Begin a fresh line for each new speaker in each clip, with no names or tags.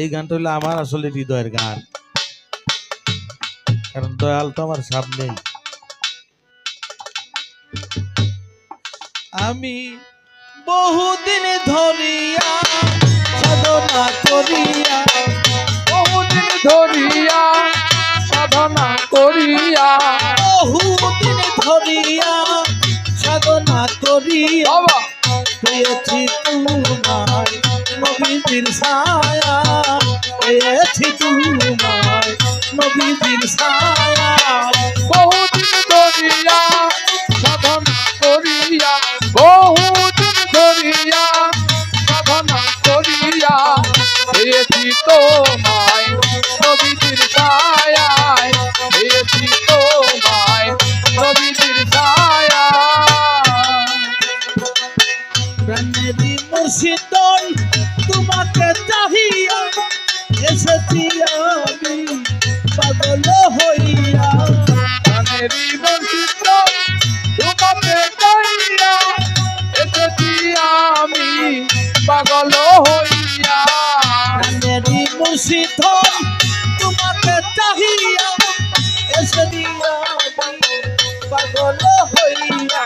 এই গানটা হলো আমার আসলে হৃদয়ের গান, কারণ দয়াল তো আমার সামনেই। আমি বহুদিন ধরিয়া সাধনা করিয়া,
বহুদিন ধরিয়া সাধনা করিয়া,
বহুদিন ধরিয়া সাধনা করিয়া
বাবা
পেয়েছি তোমায় নবীজির ছায়া, পেয়েছি তোমায় নবীজির ছায়া।
বহুদিন ধরিয়া সাধনা করিয়া, বহুদিন ধরিয়া সাধনা করিয়া, পেয়েছি তোমায় নবীজির ছায়ায়, পেয়েছি তোমায় নবীজির ছায়ায়।
প্রাণেরই মুর্শিদন তোমাকে চাহিয়া এসেছি আমি পাগল হইয়া,
প্রাণেরই মুর্শিদ তোমাকে চাহিয়া এসেছি আমি পাগল হইয়া।
প্রাণেরই মুর্শিদন তোমাকে চাহিয়া এসেছি আমি পাগল হইয়া,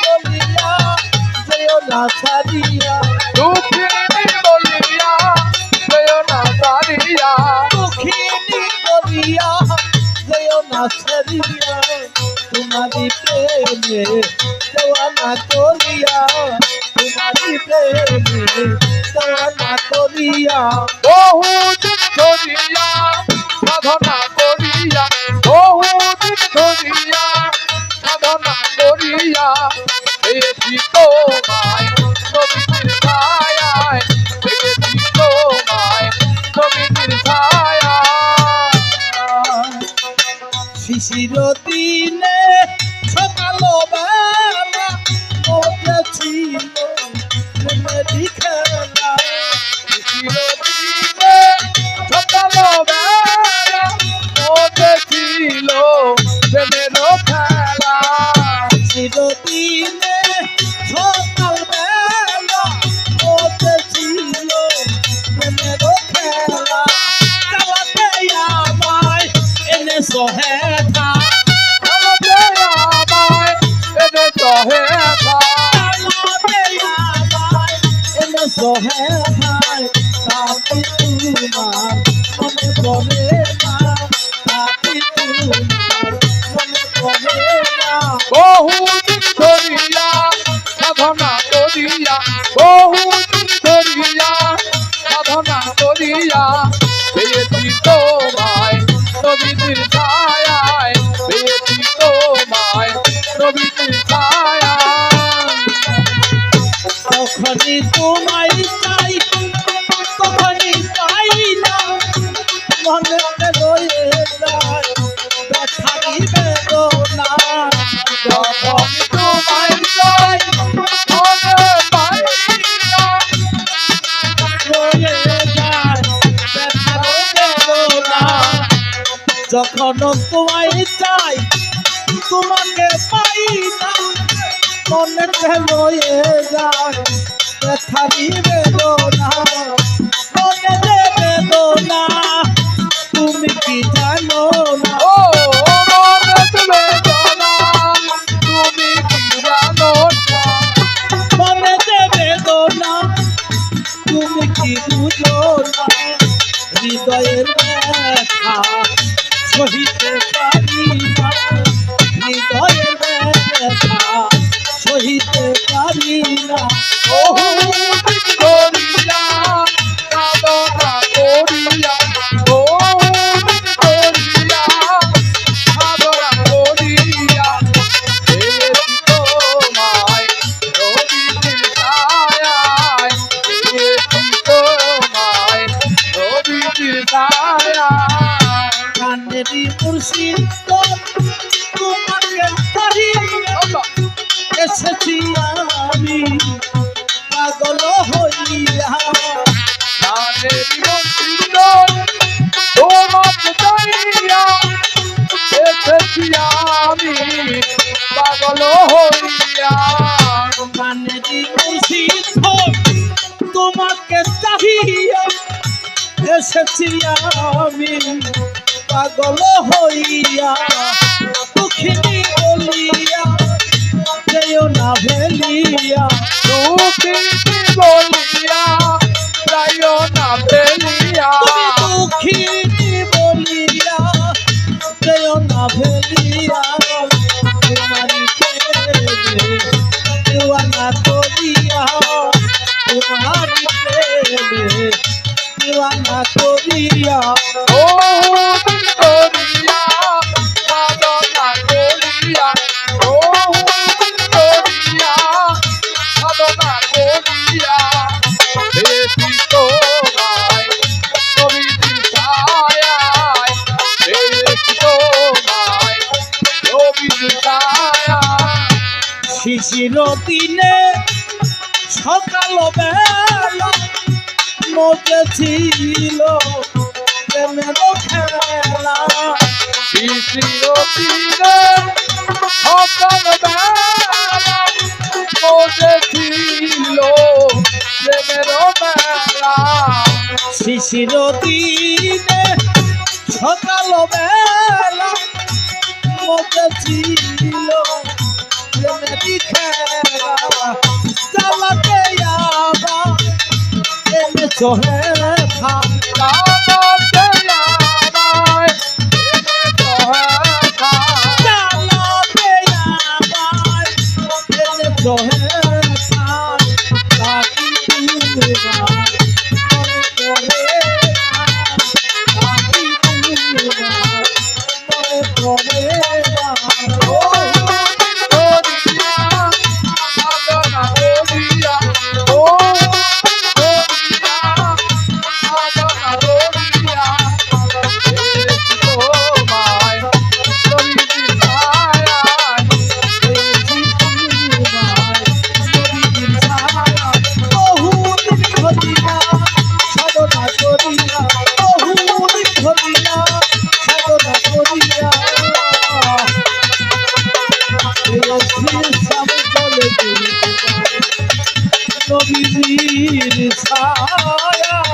বলিয়া যেও না ছাড়িয়া,
দুঃখিনী বলিয়া যেও না ছাড়িয়া,
দুঃখিনী বলিয়া যেও না ছাড়িয়া, তোমারি প্রেমে দেওয়ানা করিয়া, তোমারি প্রেমে দেওয়ানা করিয়া।
বহুদিন ধরিয়া সাধনা করিয়া, বহুদিন ধরিয়া সাধনা করিয়া, পেয়েছি তোমায় নবীজির ছায়ায়, পেয়েছি তোমায় নবীজির ছায়ায়।
শিশির দিনে সকাল বেলা মজেছিল প্রেমেরই খেলা,
চিরদিনে সকাল বেলা মজেছিল প্রেমেরও খেলা।
চিরদিনে সকাল বেলা মজেছিল প্রেমেরও খেলা, চালাতে আমায় এনে সহেথা,
চালাতে আমায় এনে সহেথা,
চালাতে আমায় এনে সহেথায়, তাকে তোমার মনে পড়ে না, তাকে তোমার মনে পড়ে না।
বহুদিন ধরিয়া সাধনা করিয়া, বহুদিন ধরিয়া সাধনা করিয়া, পেয়েছি তোমায় নবীজির ছায়ায়, পেয়েছি তোমায় নবীজির ছায়ায়।
তখনই তোমায় চাই, তখনই পাই না, মনেতে রয়ে যায় ব্যথারি বেদনা,
যখন তোমায় চাই মনে পাই না,
রয়ে যায় ব্যথারি বেদনা। যখন তোমায় চাই তোমাকে পাই না, মনেতে রয়ে যায় ব্যথারি বেদনা, মনেতে বেদনা তুমি কি জানো না,
ও মনের বেদনা তুমি কি জানো না,
মনেতে বেদনা তুমি কি বুঝো না, হৃদয়ের ব্যথা সহিতে পারি না, হৃদয়ের ব্যথা সহিতে পারি না।
বহুদিন ধরিয়া সাধনা করিয়া, বহুদিন ধরিয়া সাধনা করিয়া, পেয়েছি তোমায় নবীজির ছায়ায়, পেয়েছি তোমায় নবীজির ছায়ায়।
কান্নেরই মুর্শিদ তোমাকে চাহিয়া এসেছি আমি পাগল হইয়া,
প্রাণেরই মুর্শিদ তোমাকে চাহিয়া এসেছি আমি পাগল হইয়া।
কান্নেরই মুর্শিদ তোমাকে চাহিয়া এসেছি আমি পাগল হইয়া দুঃখিনী বলিয়া যেও না ভেলিয়া
দুঃখী বলিয়া যাইও না ফেলিয়া
তুমি দুঃখিনী বলিয়া যেও না ভেলিয়া তোমারি প্রেমে দিওয়ানা করিয়া তোমারি প্রেমে দিওয়ানা করিয়া
ও করিয়া সাধনা করিয়া ও করিয়া সাধনা করিয়া বেশি তোমায় কবির ছায়ায় বেশি তোমায় কবির ছায়ায়
শিশির দিনে সকাল বেলা মজে ছিল প্রেমের খেলা
শিশির তীরে সকাল বেলা বসেছিল প্রেমের মেলা
শিশির দিনে সকাল বেলা মজে ছিল প্রেমের খেলা চালাতে যাবা প্রেমে চহে খা
চালাতে আমায় এনে দোহাটা
চালাতে যাবার প্রেমে চহে খা তাকি তুমা মনে করে তাকি তুমা মনে করে ও
করিয়া সাধনা করিয়া ও করিয়া সাধনা করিয়া বেশি তোমায় কবির ছায়ায়
নবীর ছায়া